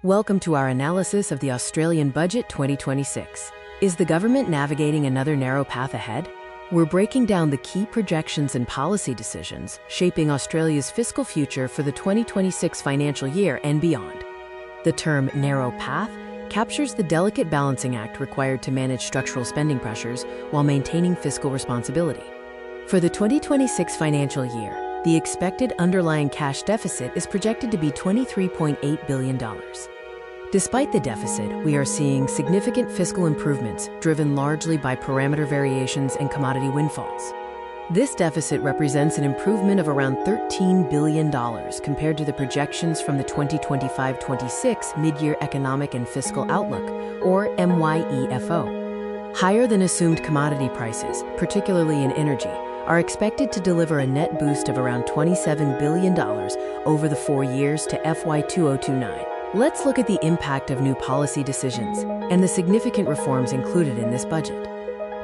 Welcome to our analysis of the Australian Budget 2026. Is the government navigating another narrow path ahead? We're breaking down the key projections and policy decisions shaping Australia's fiscal future for the 2026 financial year and beyond. The term narrow path captures the delicate balancing act required to manage structural spending pressures while maintaining fiscal responsibility. For the 2026 financial year, the expected underlying cash deficit is projected to be $23.8 billion. Despite the deficit, we are seeing significant fiscal improvements driven largely by parameter variations and commodity windfalls. This deficit represents an improvement of around $13 billion compared to the projections from the 2025-26 Mid-Year Economic and Fiscal Outlook, or MYEFO. Higher than assumed commodity prices, particularly in energy, are expected to deliver a net boost of around $27 billion over the 4 years to FY 2029. Let's look at the impact of new policy decisions and the significant reforms included in this budget.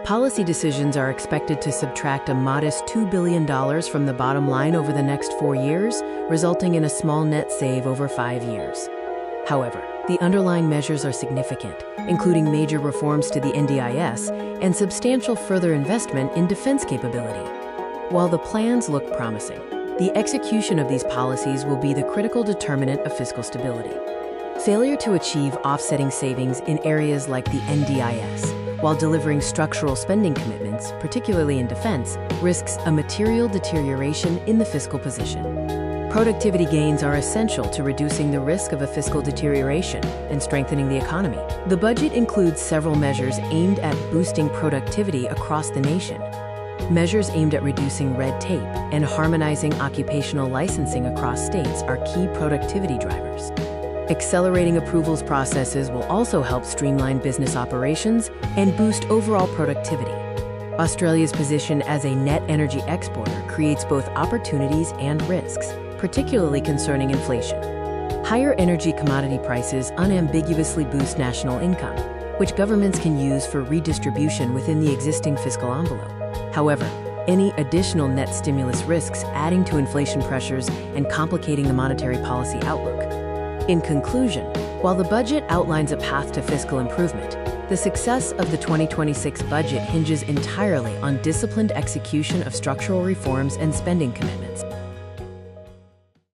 Policy decisions are expected to subtract a modest $2 billion from the bottom line over the next 4 years, resulting in a small net save over 5 years. However, the underlying measures are significant, including major reforms to the NDIS and substantial further investment in defense capability. While the plans look promising, the execution of these policies will be the critical determinant of fiscal stability. Failure to achieve offsetting savings in areas like the NDIS, while delivering structural spending commitments, particularly in defense, risks a material deterioration in the fiscal position. Productivity gains are essential to reducing the risk of a fiscal deterioration and strengthening the economy. The budget includes several measures aimed at boosting productivity across the nation. Measures aimed at reducing red tape and harmonizing occupational licensing across states are key productivity drivers. Accelerating approvals processes will also help streamline business operations and boost overall productivity. Australia's position as a net energy exporter creates both opportunities and risks, particularly concerning inflation. Higher energy commodity prices unambiguously boost national income, which governments can use for redistribution within the existing fiscal envelope. However, any additional net stimulus risks adding to inflation pressures and complicating the monetary policy outlook. In conclusion, while the budget outlines a path to fiscal improvement, the success of the 2026 budget hinges entirely on disciplined execution of structural reforms and spending commitments.